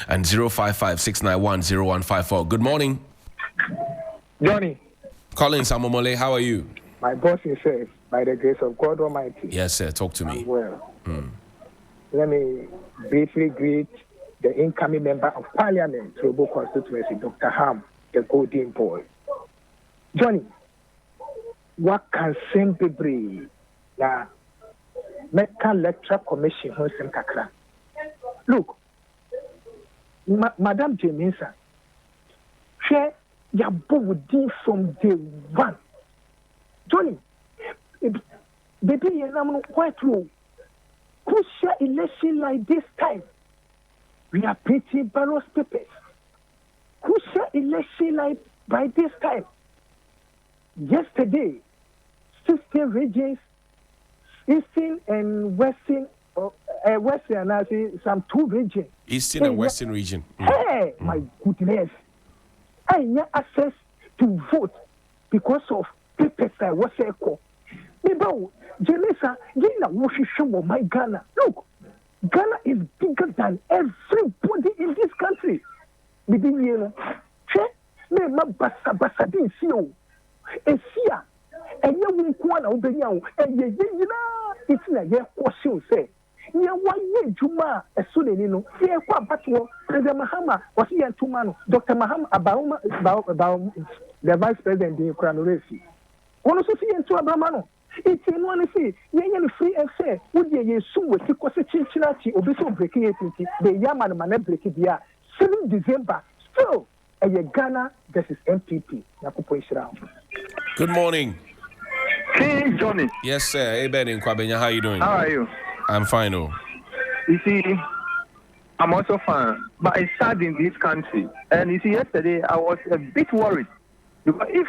and 055-691-0154. Good morning. Johnny. Collins Amomole, how are you? My boss is safe, by the grace of God Almighty. Yes, sir. Talk to me. I'm well. Let me briefly greet the incoming member of Parliament, Trobo constituency, Dr. Ham, the golden boy. Johnny, what can simply be the Medical Electoral Commission who sent Kakra? Look, Madam Jamisa, share your body from day one. Johnny, baby, I'm quite low. Crucial election like this time, we are printing ballot papers. Crucial election like by this time. Yesterday, 16 regions, Eastern and Western, Western, I say some 2 regions. Eastern and Western region. Hey, my goodness. I have access to vote because of papers I was a call. Janessa, my Ghana. Look, Ghana is bigger than everybody in this country. It's like a question say. Juma, a Sudanino, here, President Mahama was here 2 months. Dr. Mahama about the Vice President in Ukraine. One also see into Abramano. It's in one say, you're free and fair. Would you soon with the Chinchinachi or be so breaking it? The Yaman man break it here. 7 December, still a Ghana versus MPP. Good morning. King Johnny. Yes, sir. Hey, Ben in Kwabenya, how are you doing? How are you? I'm fine, oh. You see, I'm also fine, but it's sad in this country. And you see, yesterday I was a bit worried because if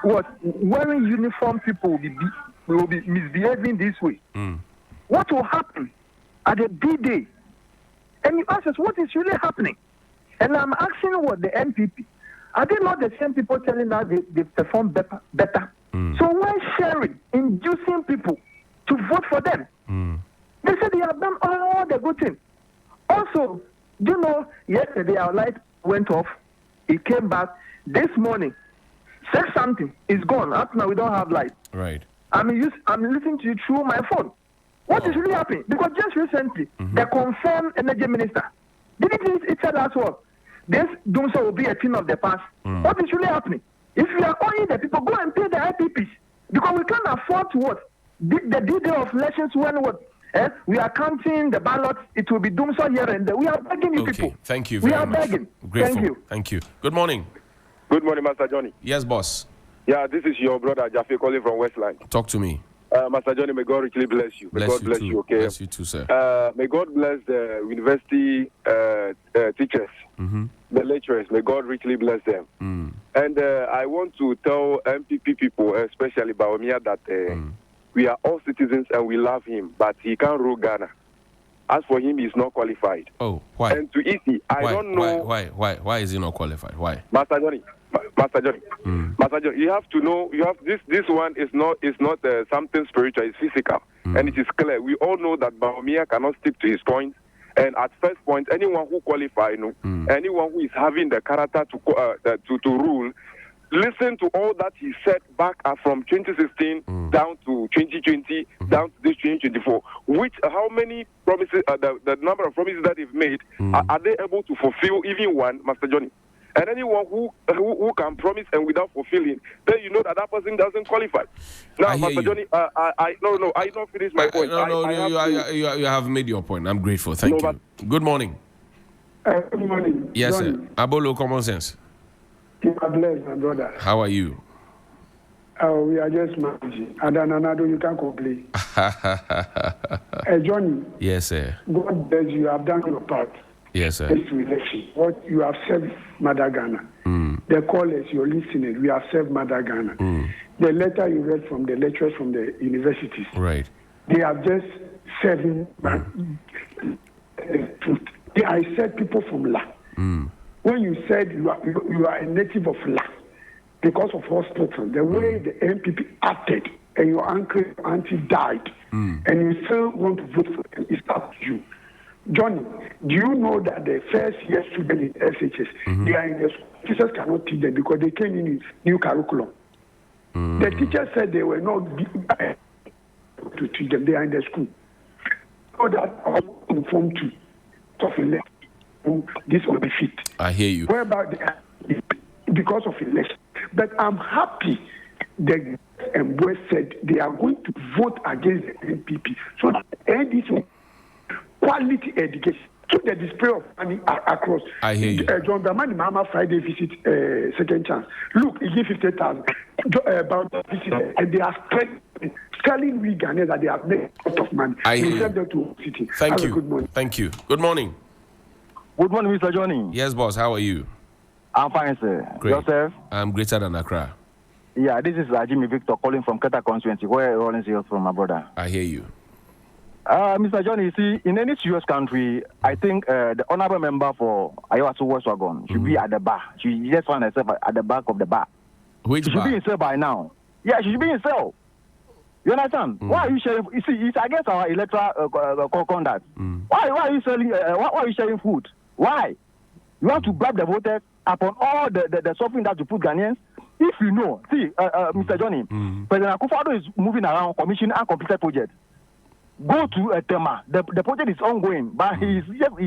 what wearing uniform people will be misbehaving this way, what will happen at the D-Day? And you ask us, what is really happening? And I'm asking what the MPP. Are they not the same people telling us they perform better? So why sharing, inducing people to vote for them? They said they have done all the good things. Also, you know, yesterday our light went off. It came back this morning. Said something. It's gone. Up now we don't have light. Right. I'm listening to you through my phone. What is really happening? Because just recently, the confirmed energy minister didn't he tell us what? This Dumso will be a thing of the past. What is really happening? If we are owing the people, go and pay the IPPs. Because we can't afford to what? The D-Day of elections when what? We are counting the ballots. It will be Dumso here and there. We are begging you people. Thank you very much. We are begging. Grateful. Thank you. Good morning. Good morning, Master Johnny. Yes, boss. Yeah, this is your brother Jaffe calling from Westline. Talk to me. Master Johnny, may God richly bless you. May God bless you, okay? Bless you too, sir. May God bless the university teachers, the lecturers. May God richly bless them. And I want to tell MPP people, especially Bawumia, that we are all citizens and we love him, but he can't rule Ghana. As for him, he's not qualified. Oh, why? And to Isi, I don't know. Why is he not qualified? Why? Master Johnny, you have to know. You have this one is not something spiritual. It's physical, and it is clear. We all know that Bawumia cannot stick to his point. And at first point, anyone who qualifies, anyone who is having the character to rule, listen to all that he said back from 2016 down to 2020, down to this 2024. How many promises? The number of promises that they've made, are they able to fulfill even one, Master Johnny? And anyone who can promise and without fulfilling, then you know that person doesn't qualify. Now, Master Johnny, I don't finish my point. You have made your point. I'm grateful. Thank you. Good morning. Good morning. Yes, Johnny. Sir. Abolo Common Sense. Keep bless, my brother. How are you? We are just managing. Adananado, you can't complain. Johnny. Yes, sir. God bless you. You have done your part. Yes, sir. What you have served Mother Ghana. The callers you're listening, we have served Mother Ghana. The letter you read from the lecturers from the universities. Right. They have just serving. I said people from La. When you said you are a native of La, because of hospital, the way the MPP acted, and your uncle, auntie died, and you still want to vote for them, it's up to you. Johnny, do you know that the first year students in SHS, they are in the school? Teachers cannot teach them because they came in new curriculum. The teachers said they were not to teach them. They are in the school. So that I was informed to this will be fit. I hear you. What about because of election? But I'm happy the boys said they are going to vote against the NPP. So this quality education. To the display of money across. I hear you. John Dramani Mama Friday visit second chance. Look, he gave 50,000 about visit, and they are telling we Ghanaians that they have made a lot of money. I hear you. To city. Thank you. Good morning. Thank you. Good morning. Good morning, Mr. Johnny. Yes, boss. How are you? I'm fine, sir. Great. Yourself? I'm greater than Accra. Yeah, this is Jimmy Victor calling from Keta constituency, where Rollins is from, my brother. I hear you. Mr. Johnny, you see, in any serious country, I think the honorable member for Ayawaso West Wagon should be at the bar. She just found herself at the back of the bar. Which she bar? Should be in cell by now. Yeah, she should be in cell. You understand? Why are you sharing? You see, it's against our electoral conduct. Why are you selling? Why are you sharing food? Why? You want to bribe the voters upon all the suffering that you put Ghanaians? If you know, see, Mr. Johnny, President Akufo-Addo is moving around commissioning uncompleted projects. Go to Tema. The project is ongoing, but he's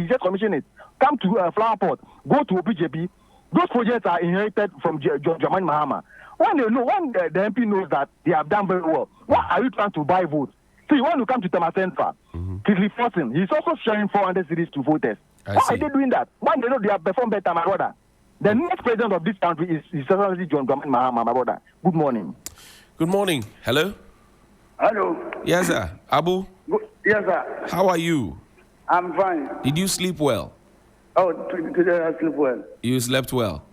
just commissioned it. Come to Flower Pot. Go to OPJP. Those projects are inherited from Dramani Mahama. When the MP knows that they have done very well, why are you trying to buy votes? See, when you come to Tema Central, he's reforcing. He's also sharing 400 cities to voters. Why are they doing that? Why they know they have performed better, my brother? The next president of this country is certainly John Dramani Mahama, my brother. Good morning. Good morning. Hello? Hello. Yes, sir. Abu? Yes, sir. How are you? I'm fine. Did you sleep well? Oh, today I sleep well. You slept well?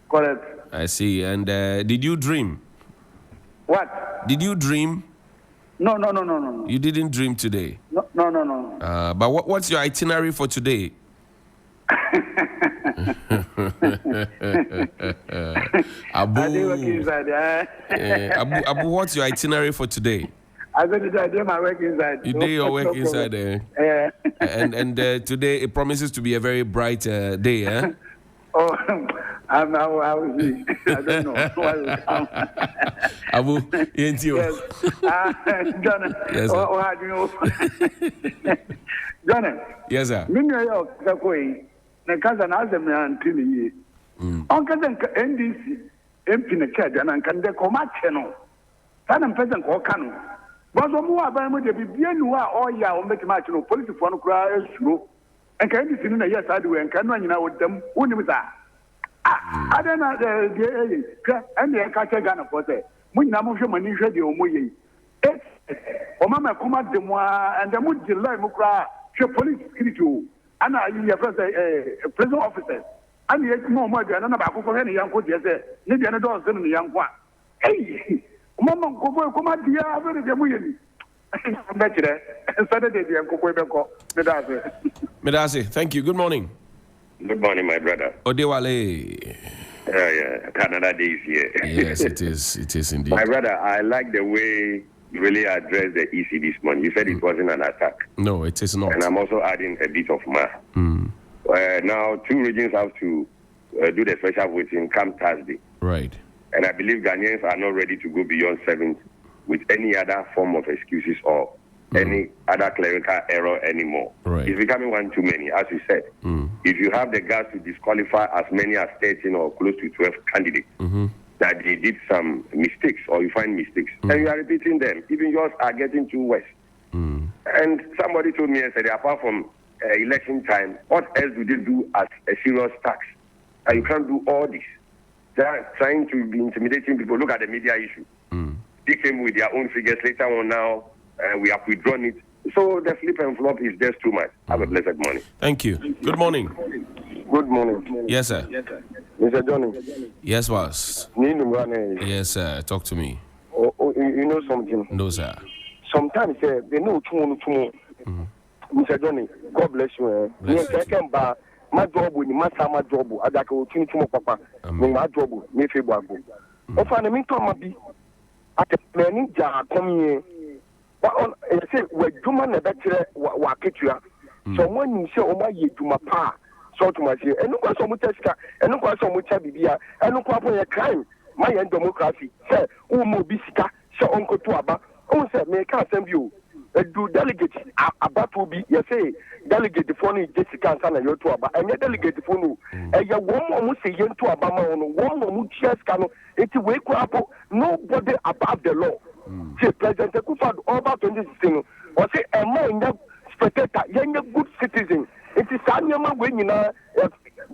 Correct. I see. And did you dream? What? Did you dream? No. You didn't dream today? No. But what's your itinerary for today? Abu, Abu, what's your itinerary for today? I go to do my work inside. You do your work inside there. And today it promises to be a very bright day, eh? Oh, I will see. I don't know. Abu, yes. John. Yes, sir. How do you know? John. Yes, sir. Na kaza na azem na ntini yi. On kaza NDC MP na kaja na nkande koma cheno. Sana mpesa ko kanu. Bazo mu aba mu de bibie nu a oya o metima cheno police fo no kura esuro. Enka NDC no na yes ade we enka no anyina wodam wonim za. Ade na de ka ene ka che Ghana for say. Mu nyina mo hwe mani hwe de o mo yi. O mama koma de mo and the mu delay mu kura hwe police security o. Ana you prison officers. And yet more than about any young could say, maybe another son in the young one. Hey, Mama, come out here, I'm very good. Saturday, Medase, thank you. Good morning. Good morning, my brother. Odewale. Canada Day is here. Yes, it is. It is indeed. My brother, I like the way you really addressed the EC this morning. You said it wasn't an attack. No, it is not. And I'm also adding a bit of math. Now, 2 regions have to do the special voting come Thursday. Right. And I believe Ghanaians are not ready to go beyond 7th with any other form of excuses or any other clerical error anymore. Right. It's becoming one too many, as you said. If you have the guts to disqualify as many as 13 or close to 12 candidates, that they did some mistakes or you find mistakes, and you are repeating them, even yours are getting too worse. And somebody told me yesterday, apart from election time, what else do they do as a serious tax? And you can't do all this. They are trying to be intimidating people. Look at the media issue. They came with their own figures later on now. We have withdrawn it. So the flip and flop is just too much. Have a blessed morning. Thank you. Good morning. Good morning. Yes, sir. Mr. Johnny. Yes, boss. Yes, sir. Talk to me. You know something? No, sir. Sometimes they know too much. Mr. Johnny, God bless you. Bless you too. My job with my job, I got to continue papa. My job, me February. If I mean to be at the planning jar come here. But on say we do man the better wa ketua. So when you say Oma ye to my pa, so to my and no question muteska, and no question mutabia, and no question a crime, my end democracy, say, Umo Bisika, so Uncle Tuaba, oh, say, may I send you. Do delegates about to be, you say, delegate the phone Jessica and your to Abba, and you delegate the phone. And you won't say you to Abama on one more chess canoe. It's a wake up, nobody above the law. Say, President Kufa over 2016, or say, a man, spectator, young good citizen. It is Sanyama when you know,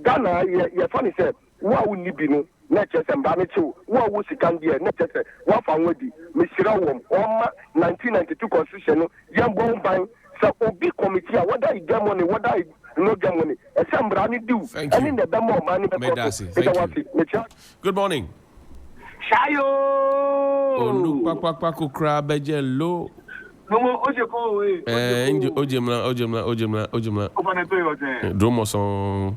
Ghana, your funny said, what would you be no? Natchez and Banichu, what was it can be a Natchez, what found with the Mishra 1992 Constitution, young bone buying, so big committee, what I get money, what I no get money, and some brownie do. Thank you. And in the demo money, Good morning. Shayo! Papa crab, low. No, Ojeko, Ojemla. Dromoson.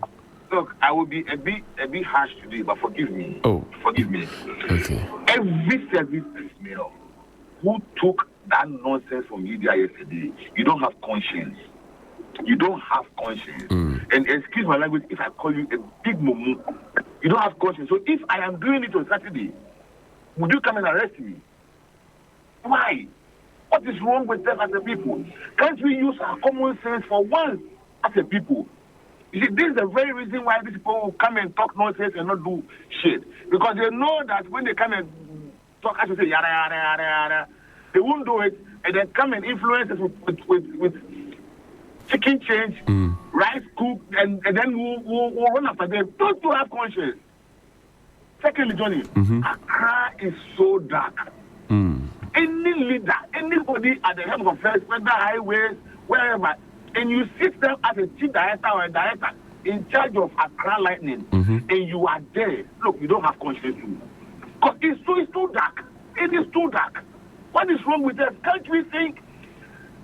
Look, I will be a bit harsh today, but forgive me. Oh. Forgive me. Okay. Every service personnel who took that nonsense from media yesterday, you don't have conscience. You don't have conscience. And excuse my language if I call you a big mumu. You don't have conscience. So if I am doing it on Saturday, would you come and arrest me? Why? What is wrong with them as a people? Can't we use our common sense for once as a people? You see, this is the very reason why these people will come and talk nonsense and not do shit. Because they know that when they come and talk, as you say, yada, yada, yada, yada, they won't do it, and then come and influence us with chicken change, rice cook, and then we'll run after them. Don't you have conscience? Secondly, Johnny, Accra is so dark. Any leader, anybody at the head of affairs, whether highways, wherever, and you sit there as a chief director or a director in charge of Accra Lightning, and you are there, look, you don't have conscience too. Because it's too dark. It is too dark. What is wrong with us? Can't we think,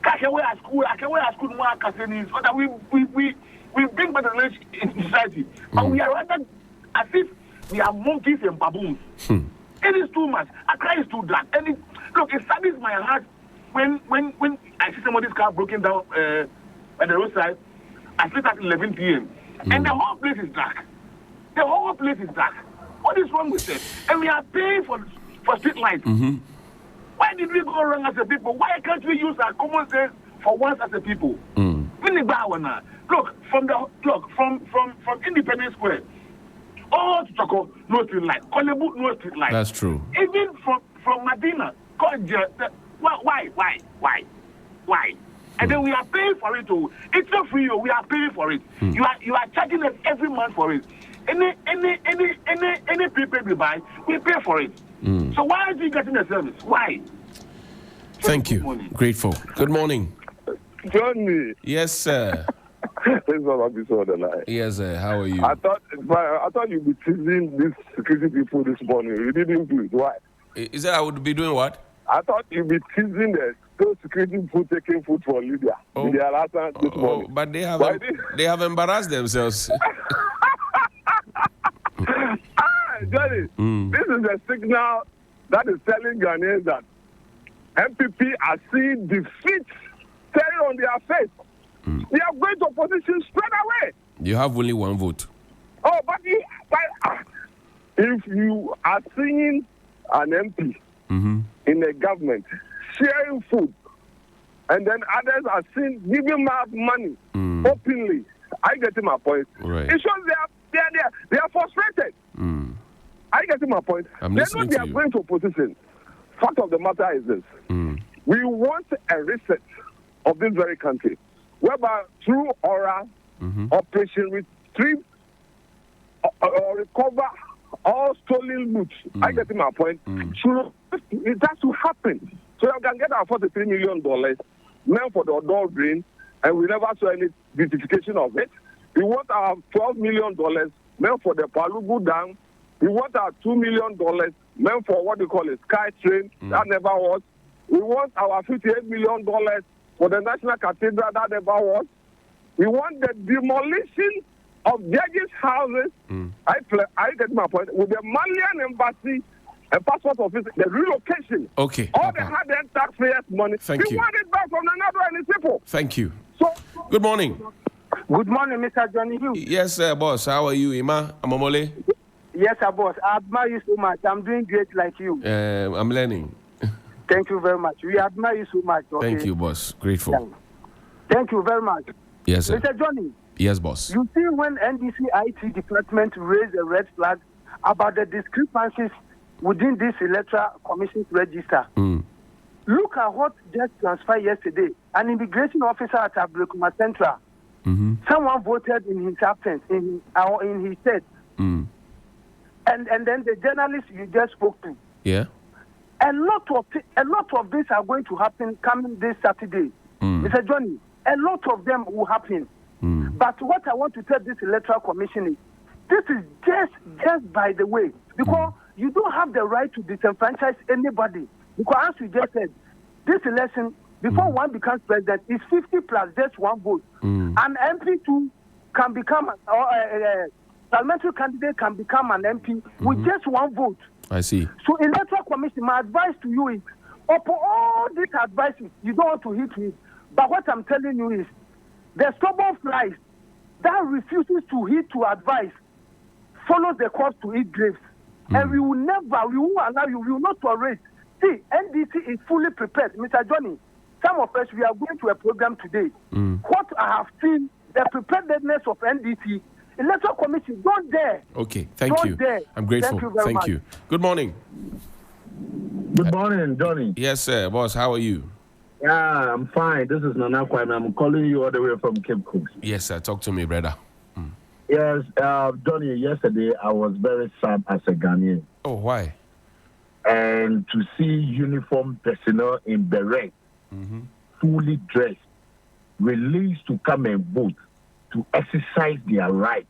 I can wear a school, more Cassinis, so that we bring better knowledge in society. But we are rather as if we are monkeys and baboons. It is too much. Accra is too dark. And look, it saddens my heart when I see somebody's car broken down at the roadside. I sleep at 11 p.m. And the whole place is dark. The whole place is dark. What is wrong with it? And we are paying for street lights. Why did we go wrong as a people? Why can't we use our common sense for once as a people? Look, from Independence Square, all to Choco, no street light. Kolebu, no street light. That's true. Even from Medina, why? And then we are paying for it too. It's not free, we are paying for it. You are charging us every month for it. Any prepaid we buy, we pay for it. So why are you getting the service? Why? Thank you. Grateful. Good morning. Johnny. Yes, sir. This one on the line. Yes, sir. How are you? I thought you'd be teasing these security people this morning. You didn't do it. Why? Is that I would be doing what? I thought you'd be teasing those security people taking food from Libya. Libya last time this morning. But they have embarrassed themselves. Johnny, this is a signal that is telling Ghanaians that MPP are seeing defeat staring on their face. They are going to opposition straight away. You have only one vote. Oh, but if you are seeing an MP in a government sharing food, and then others are seen giving out money openly, I get my point. Right. It shows they are frustrated. I get my point. They know they are going to opposition. Fact of the matter is this: we want a reset of this very country, whereby through oral operation retrieve or recover all stolen loot. I get my point. So it has to happen. So you can get our $43 million meant for the Odor Green, and we never saw any beautification of it. We want our $12 million meant for the Palugu Dam. We want our $2 million meant for what they call a sky train. That never was. We want our $58 million for the National Cathedral. That never was. We want the demolition of judges' houses. I get my point. With the Malian embassy a passport office, the relocation. Okay. All the hard-earned taxpayers' money. Thank you. We want it back from another and the people. Thank you. So, good morning. Good morning, Mr. Johnny Hughes. Yes, boss. How are you, Ima Amomole? Yes, sir, boss. I admire you so much. I'm doing great like you. I'm learning. Thank you very much. We admire you so much. Okay? Thank you, boss. Grateful. Thank you very much. Yes, sir. Mr. Johnny. Yes, boss. You see, when NDC IT department raised a red flag about the discrepancies within this electoral commission's register, look at what just transpired yesterday. An immigration officer at Ablekuma Central, someone voted in his absence, in his stead. And then the journalist you just spoke to. Yeah. A lot of this are going to happen coming this Saturday. Mr. Johnny, a lot of them will happen. But what I want to tell this electoral commission is, this is just by the way, because you don't have the right to disenfranchise anybody. Because as we just said, this election, before one becomes president, is 50 plus just one vote. An MP too can become, or a parliamentary candidate can become an MP with just one vote. I see. So electoral commission, my advice to you is, upon all these advices, you don't want to hit me. But what I'm telling you is, the stubborn flies that refuses to heed to advice follows the course to eat grapes. And we won't allow you, we will not tolerate. See, NDC is fully prepared. Mr. Johnny, some of us, we are going to a program today. What I have seen, the preparedness of NDC, electoral commission, don't dare. Okay, thank don't you. Dare. I'm grateful. Thank you very much. you. Good morning. Good morning, Johnny. Yes, sir. Boss, how are you? Yeah, I'm fine. This is Nana Kwame. I'm calling you all the way from Cape Coast. Yes, sir. Talk to me, brother. Yes, Johnny, yesterday I was very sad as a Ghanaian. Oh, why? And to see uniformed personnel in beret, fully dressed, released to come and vote, to exercise their right,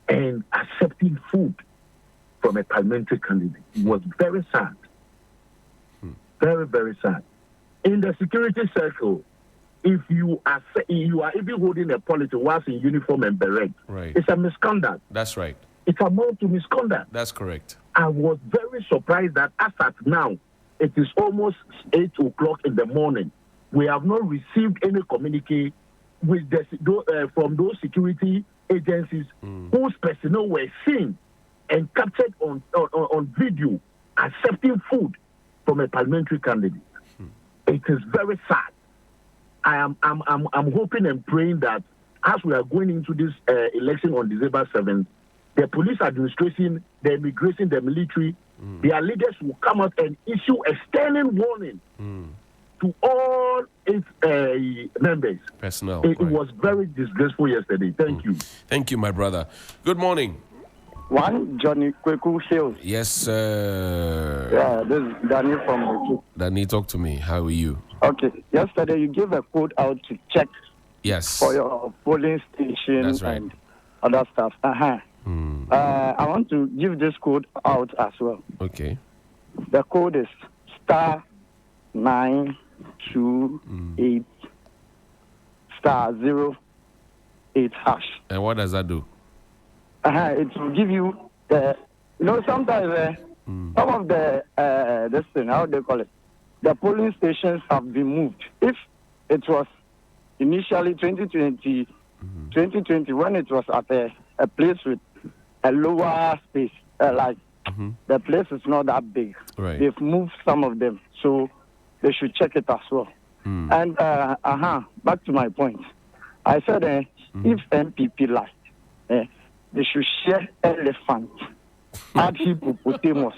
and accepting food from a parliamentary candidate. It was very sad. Very, very sad. In the security circle, if you are even holding a policy whilst in uniform and beret, it's a misconduct. That's right. It's amount to misconduct. That's correct. I was very surprised that as at now, it is almost 8 o'clock in the morning. We have not received any communique with from those security agencies whose personnel were seen and captured on video accepting food from a parliamentary candidate. It is very sad. I'm hoping and praying that as we are going into this election on December 7th, the police administration, the immigration, the military, their leaders will come out and issue a stern warning to all its members. Personnel. It was very disgraceful yesterday. Thank you. Thank you, my brother. Good morning. One, Johnny Kweku Hills. Yes, sir. Yeah, this is Danny from Motu. Danny, talk to me. How are you? Okay. Yesterday, you gave a code out to check for your polling station right. and other stuff. I want to give this code out as well. Okay. The code is *928 *08#. And what does that do? It will give you sometimes some of the this thing, how they call it, the polling stations have been moved. If it was initially 2020 when it was at a place with a lower space, the place is not that big. Right. They've moved some of them, so they should check it as well. And back to my point. I said if MPP like, they should share elephant, add hippopotamus.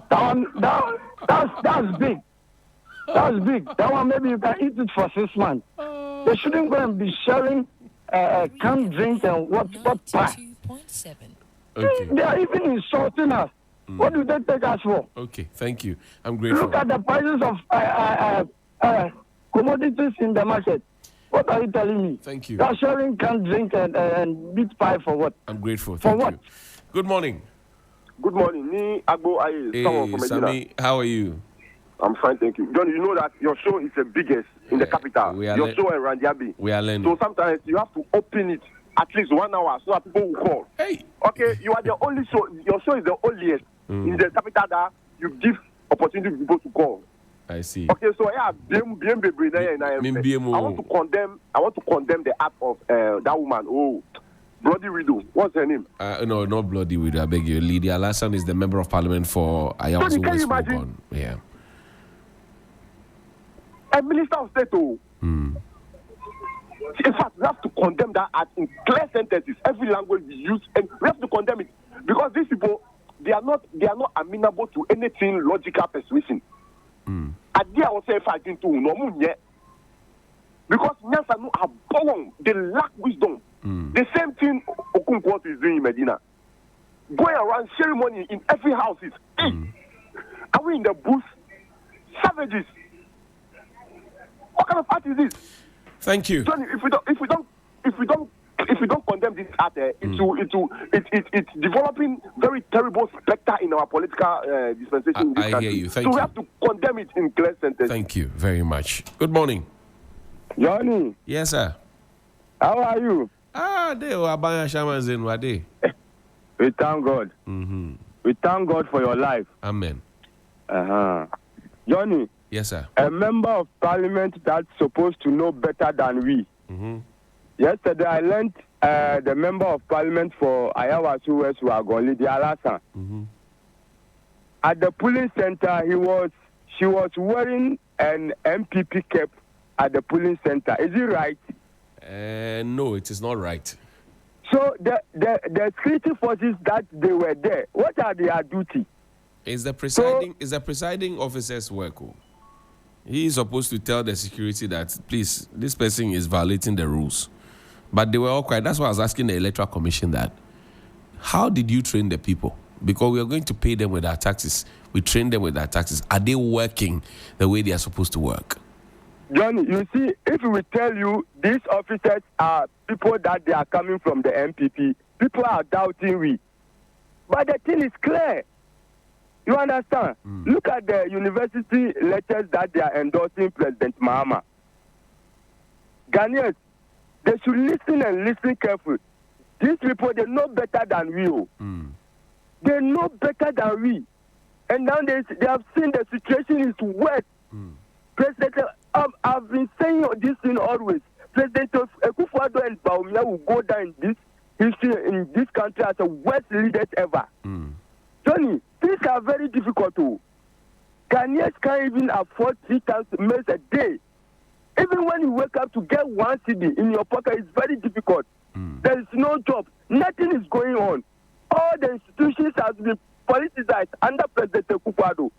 That's big. That's big. That one maybe you can eat it for 6 months. They shouldn't go and be sharing canned drink and what pie. Okay. They are even insulting us. What do they take us for? Okay, thank you. I'm grateful. Look at the prices of commodities in the market. What are you telling me? Thank you. They are sharing canned drink and meat pie for what? I'm grateful. For Thank what? you. Good morning. Good morning. Ni Agbo Aye. Hey, Sammy, how are you? I'm fine, thank you. John, you know that your show is the biggest in the capital. Your show in Randiabi. We are learning. So sometimes you have to open it at least 1 hour so that people will call. Hey. Okay, you are the only show. Your show is the onlyest in the capital that you give opportunity to people to call. I see. Okay, so yeah, I want to condemn the act of that woman. Oh, Bloody Widow. What's her name? No, not Bloody Widow. I beg you. Lydia Lassan is the member of parliament for Ayawaso West Wogon. Yeah. A minister of state. In fact, we have to condemn that act in clear sentences. Every language we use, and we have to condemn it because these people they are not amenable to anything logical persuasion. I was say fighting to no because Nyasa are born, they lack wisdom. The same thing Okonkwo is doing in Medina. Going around ceremony in every house is are we in the bush? Savages. What kind of art is this? Thank you. Johnny, if we don't condemn this art, it's developing very terrible spectre in our political dispensation in this country. Hear you. Thank so you. We have to condemn it in clear sentences. Thank you very much. Good morning. Johnny. Yes, sir. How are you? They were Abaya Shamanzin Wade. We thank God. We thank God for your life. Amen. Johnny. Yes, sir. A member of parliament that's supposed to know better than we. Yesterday, I learned the member of parliament for Ayawaso West Wogon, Lydia Lassan. At the polling center, she was wearing an MPP cap at the polling center. Is it right? No, it is not right. So the security forces that they were there, what are their duty? It's the presiding officer's work. He is supposed to tell the security that, please, this person is violating the rules. But they were all quiet. That's why I was asking the Electoral Commission that, how did you train the people? Because we are going to pay them with our taxes. We train them with our taxes. Are they working the way they are supposed to work? Johnny, you see, if we tell you these officers are people that they are coming from the MPP, people are doubting we. But the thing is clear. You understand? Look at the university letters that they are endorsing President Mahama. Ghanaians, they should listen and listen carefully. These people, they know better than we. They know better than we. And now they have seen the situation is worse. President, I've been saying this thing always. President Akufo-Addo and Bawumia will go down in this history in this country as the worst leaders ever. Johnny, things are very difficult. Ghanaians can't even afford 3 times meals a day. Even when you wake up to get 1 cedi in your pocket, it's very difficult. There is no job. Nothing is going on. All the institutions have been politicized under President Akufo-Addo.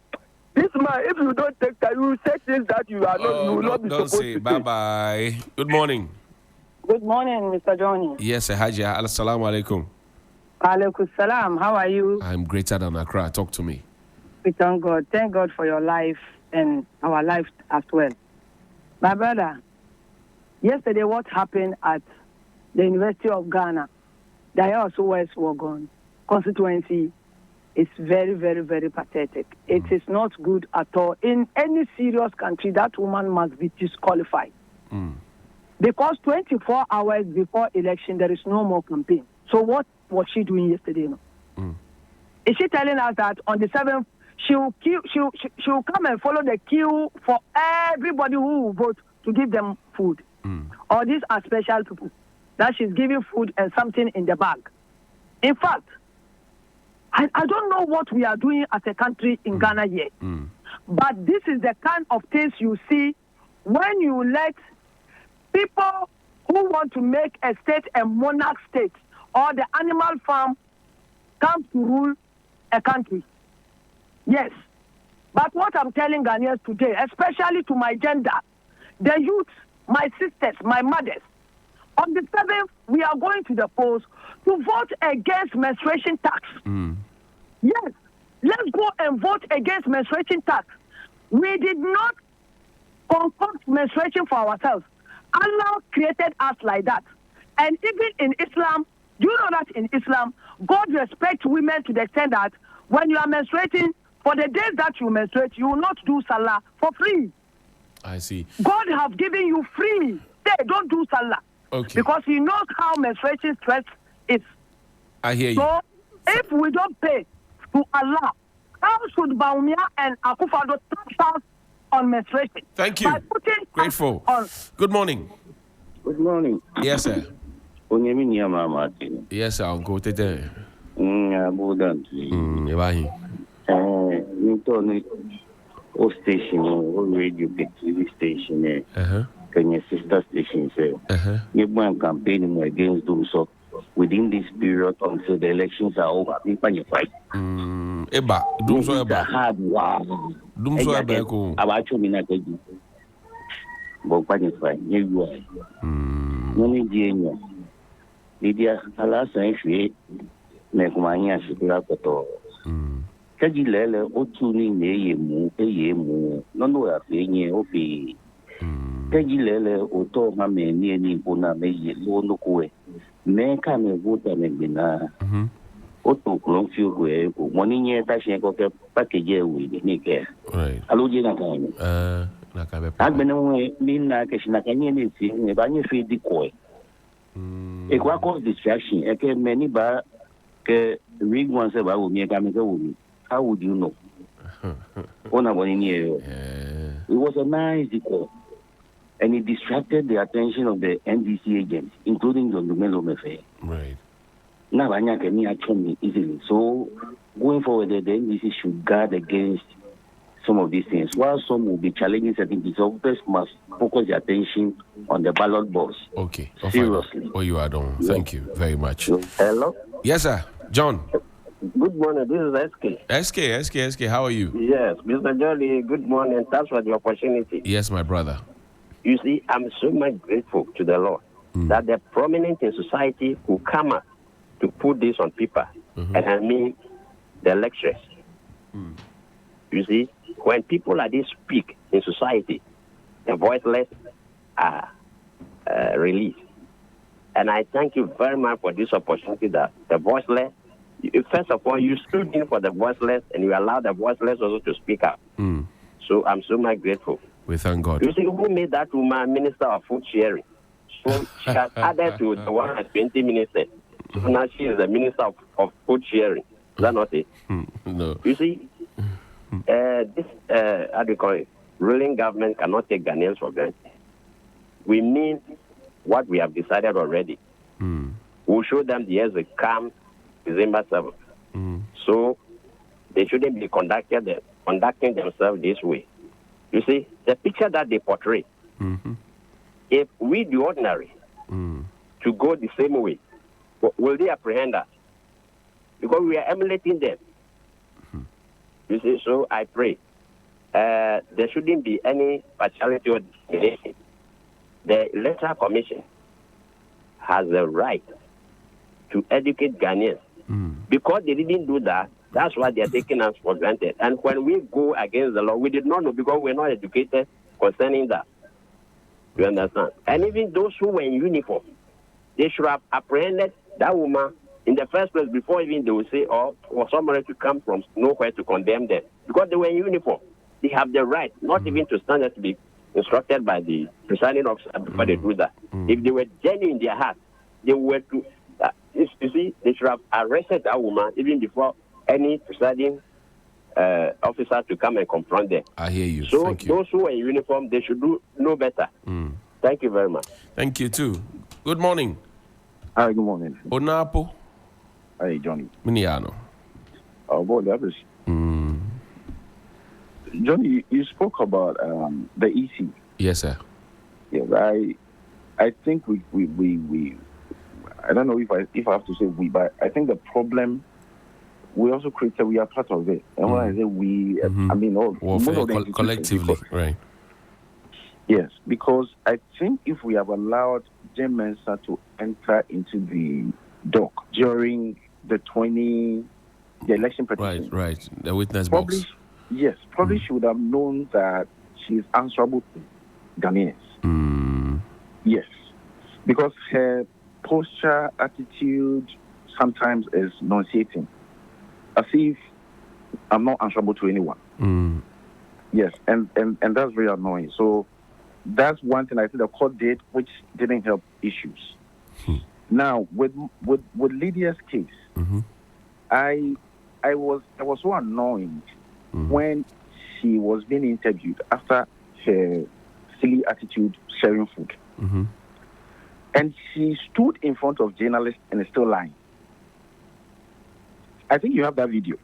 This man, if you don't take that, you will say things that you are not. You will not be supposed to say. Bye-bye. Good morning. Good morning, Mr. Johnny. Yes, Hajia. Assalamu alaikum. Alaikum salam. How are you? I'm greater than Accra. Talk to me. We thank God. Thank God for your life and our life as well. My brother, yesterday what happened at the University of Ghana, the Ayawaso West Wogon constituency, is very, very, very pathetic. It is not good at all. In any serious country, that woman must be disqualified. Because 24 hours before election, there is no more campaign. So what was she doing yesterday? Is she telling us that on the 7th, she will come and follow the queue for everybody who will vote to give them food? Or these are special people that she's giving food and something in the bag? In fact, I don't know what we are doing as a country in Ghana yet. But this is the kind of things you see when you let people who want to make a state a monarch state or the animal farm come to rule a country. Yes. But what I'm telling Ghanaians today, especially to my gender, the youth, my sisters, my mothers, on the 7th, we are going to the polls to vote against menstruation tax. Yes, let's go and vote against menstruation tax. We did not concoct menstruation for ourselves. Allah created us like that. And even in Islam, do you know that in Islam, God respects women to the extent that when you are menstruating, for the days that you menstruate, you will not do salah for free. I see. God has given you free. Say, don't do salah. Okay. Because He knows how menstruation stress is. I hear you. So if we don't pay, to Allah. How should Baumia and Akufo-Addo start on menstruation? Thank you. Grateful. Good morning. Good morning. Yes, sir. Yes, sir. Uncle Tete. O station, o radio, TV station, Kenya sister station, you want campaigning against them. So within this period until the elections are over, people you fight. Eba, doom so eba. Hard wow. Doom so eba ko. Abacho mina keji. Bo pani fight. You are. Noni dienyo. Lydia alasa enfie. Me kumanya shikura koto. Keji lele otu ni eye mu no ya fenye obi keji lele oto ma me ni bona me ye lo no ko me ka me vota me bina oto klon fi ko e ko moni nye ta shen ko ke package we ni ke right aloje na kan na ka be agbene we mi na ke shina kan ye ni ti ne ba nye fi di ko e kwa cause distraction e ke me ni ba ke rig one se ba wo mi ka me ke wo mi. How would you know? It was a nice call, and it distracted the attention of the NDC agents, including John Dumelo Mefe. Right. Now, I can actually easily. So, going forward, the NDC should guard against some of these things. While some will be challenging certain things, officers must focus their attention on the ballot box. Okay. Seriously. Oh, you are done. Thank you very much. Hello? Yes, sir. John. Good morning. This is SK. How are you? Yes, Mr. Jolly, good morning. Thanks for the opportunity. Yes, my brother. You see, I'm so much grateful to the Lord that the prominent in society who come up to put this on paper, and I mean the lecturers. You see, when people like this speak in society, the voiceless are released. And I thank you very much for this opportunity that the voiceless, first of all, you stood in for the voiceless and you allowed the voiceless also to speak up. So I'm so much grateful. We thank God. You see, who made that woman Minister of Food Sharing? So she has added to the 120 ministers. So now she is the Minister of Food Sharing. Is that not it? No. You see, this, how do you call it, ruling government cannot take Ghanaians for granted. We mean what we have decided already. We'll show them the years that come December 7th. So they shouldn't be conducting themselves this way. You see, the picture that they portray, if we, the ordinary, to go the same way, will they apprehend us? Because we are emulating them. You see, so I pray there shouldn't be any partiality or discrimination. The Electoral Commission has the right to educate Ghanaians. Because they didn't do that, that's why they are taking us for granted. And when we go against the law, we did not know because we're not educated concerning that. You understand? And even those who were in uniform, they should have apprehended that woman in the first place before even they would say, or for somebody to come from nowhere to condemn them. Because they were in uniform. They have the right not even to stand there to be instructed by the presiding officer before they do that. If they were genuine in their heart, they were to, you see, they should have arrested that woman even before any presiding officer to come and confront them. I hear you. So Thank you. those who are in uniform, they should know better. Thank you very much. Thank you too. Good morning. Hi, good morning. Onapo. Hey, Johnny. Miniano. Oh, boy, that was... Johnny, you spoke about the EC. Yes, sir. Yes, I think we I don't know if I have to say we, but I think the problem we also created, we are part of it. And when I say we, I mean all most of the collectively, right? Yes, because I think if we have allowed Jim Mensah to enter into the dock during the election petition, right, the witness box. Yes, probably she would have known that she is answerable to Ghanaians. Yes, because her posture, attitude sometimes is nauseating, as if I'm not answerable to anyone. Yes, and that's very annoying. So that's one thing I think the court did, which didn't help issues. Now with Lydia's case, I I was so annoyed when she was being interviewed after her silly attitude sharing food. And she stood in front of journalists and is still lying. I think you have that video.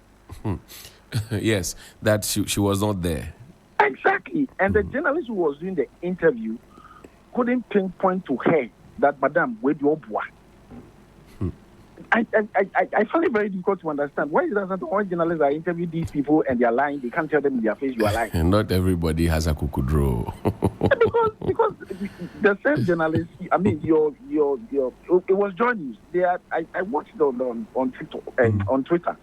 Yes, that she was not there. Exactly. And the journalist who was doing the interview couldn't pinpoint to her that, Madam, where do you boy? I find it very difficult to understand. Why is that not all journalists are interviewing these people and they are lying? They can't tell them in their face you are lying. And not everybody has a kukudro. because the same journalist, I mean, it was Joy News. I watched it on TikTok and on Twitter.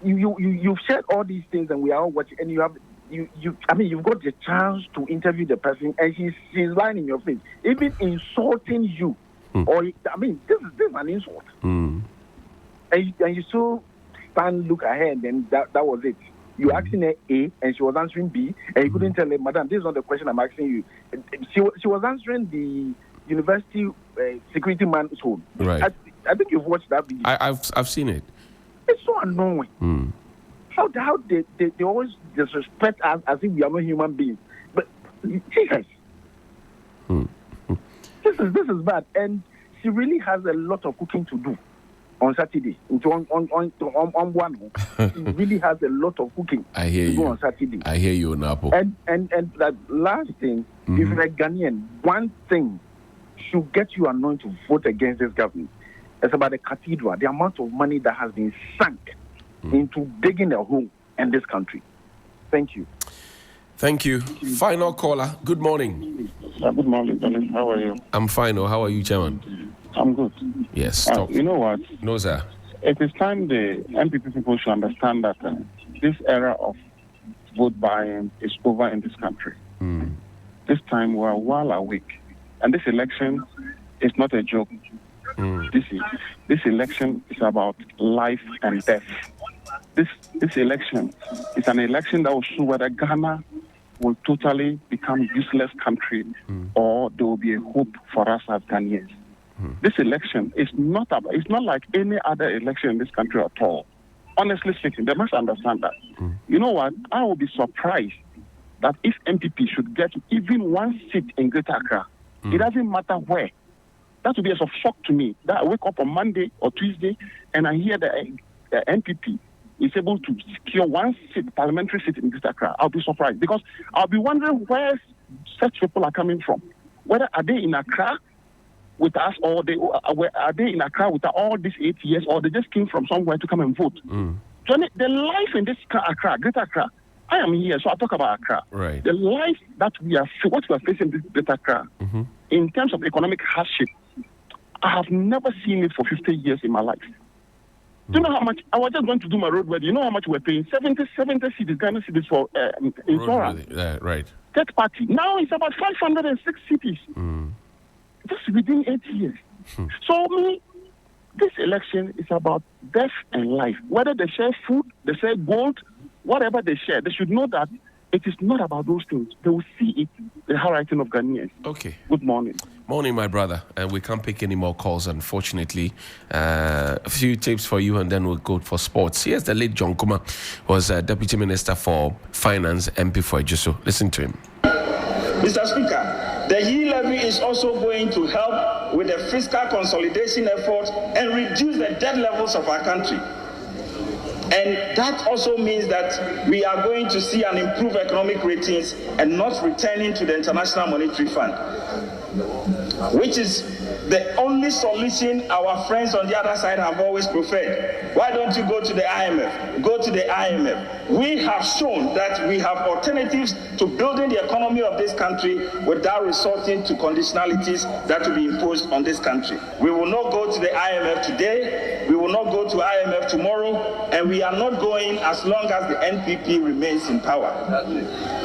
You've shared all these things and we are all watching, and you've got the chance to interview the person and she's lying in your face, even insulting you. Or I mean, this is an insult. And you still look at her, and then that was it. You asking her A, and she was answering B, and you couldn't tell her, Madam, this is not the question I'm asking you. She was answering the university security man's home. Right. I think you've watched that video. I've seen it. It's so annoying. How they always disrespect us as if we are not human beings. But Jesus. This is bad, and she really has a lot of cooking to do on Saturday. On one, she really has a lot of cooking I hear to do you. on Saturday. I hear you, Napo. And that last thing, if you're a Ghanaian, one thing should get you annoyed to vote against this government. It's about the cathedral, the amount of money that has been sunk into digging a hole in this country. Thank you. Thank you. Final caller. Good morning. Good morning, darling. How are you? I'm fine. How are you, Chairman? I'm good. Yes. Talk. You know what? No, sir. It is time the MPP people should understand that this era of vote buying is over in this country. This time we are well awake. And this election is not a joke. This election is about life and death. This election is an election that will show whether Ghana will totally become useless country or there will be a hope for us as Ghanaians. This election is not like any other election in this country at all. Honestly speaking, they must understand that. You know what? I will be surprised that if MPP should get even one seat in Greater Accra, it doesn't matter where. That would be a shock to me. That I wake up on Monday or Tuesday and I hear the MPP is able to secure one seat, parliamentary seat in Greater Accra. I'll be surprised because I'll be wondering where such people are coming from. Whether are they in Accra with us, or are they in Accra with all these 8 years, or they just came from somewhere to come and vote? Johnny, the life in this Accra, Greater Accra, I am here, so I'll talk about Accra. Right. The life that what we are facing in this Greater Accra, in terms of economic hardship, I have never seen it for 50 years in my life. Do you know how much? I was just going to do my roadworthy. You know how much we're paying? 70 cities, Ghana cities for insurance. Right. Third party. Now it's about 506 cities. Just within 8 years. So this election is about death and life. Whether they share food, they share gold, whatever they share, they should know that it is not about those things. They will see it, the handwriting of Ghanaians. Okay. Good morning. Morning, my brother. And we can't pick any more calls, unfortunately. A few tips for you, and then we'll go for sports. Here's the late John Kuma, was Deputy Minister for Finance, MP for Ejiso. Listen to him. Mr. Speaker, the yield levy is also going to help with the fiscal consolidation effort and reduce the debt levels of our country. And that also means that we are going to see an improved economic ratings and not returning to the International Monetary Fund, which is the only solution our friends on the other side have always preferred. Why don't you go to the IMF? Go to the IMF. We have shown that we have alternatives to building the economy of this country without resorting to conditionalities that will be imposed on this country. We will not go to the IMF today. We will not go to IMF tomorrow. And we are not going as long as the NPP remains in power.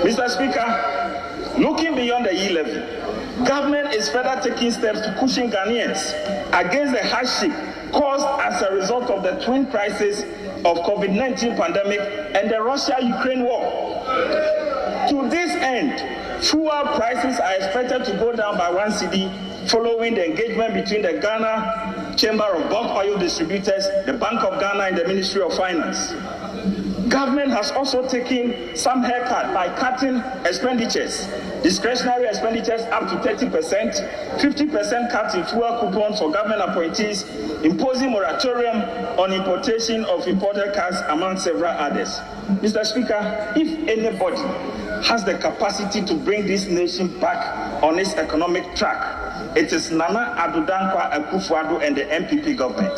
Mr. Speaker, looking beyond the yield levy, government is further taking steps to cushion Ghanaians against the hardship caused as a result of the twin crises of COVID-19 pandemic and the Russia-Ukraine war. To this end, fuel prices are expected to go down by 1 cedi following the engagement between the Ghana Chamber of Bulk Oil Distributors, the Bank of Ghana, and the Ministry of Finance. Government has also taken some haircut by cutting expenditures, discretionary expenditures up to 30%, 50% cut in fuel coupons for government appointees, imposing moratorium on importation of imported cars, among several others. Mr. Speaker, if anybody has the capacity to bring this nation back on its economic track, it is Nana Addo Dankwa Akufo-Addo and the MPP government.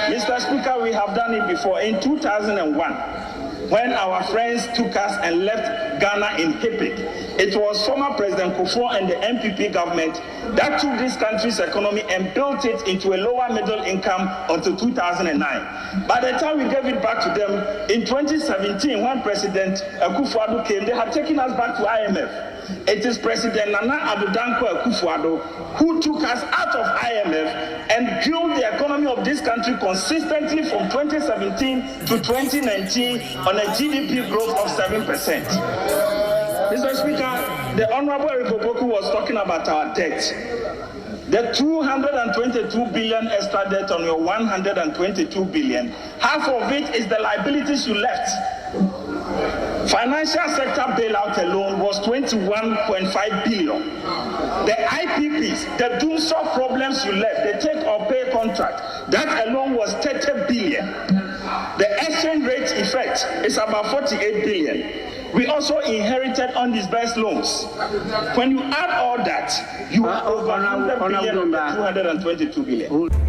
Mr. Speaker, we have done it before. In 2001, when our friends took us and left Ghana in Hippic, it was former President Kufuor and the MPP government that took this country's economy and built it into a lower middle income until 2009. By the time we gave it back to them in 2017, when President Akufo-Addo came, they had taken us back to IMF. It is President Nana Addo Dankwa Akufo-Addo who took us out of IMF and grew the economy of this country consistently from 2017 to 2019 on a GDP growth of 7%. Mr. Speaker, the Honorable Eric Opoku was talking about our debt. The 222 billion extra debt on your 122 billion, half of it is the liabilities you left. Financial sector bailout alone was 21.5 billion. The IPPs, the doomsday problems you left, the take or pay contract, that alone was 30 billion. The exchange rate effect is about 48 billion. We also inherited undisbursed loans. When you add all that, you are over 100 billion, 222 billion.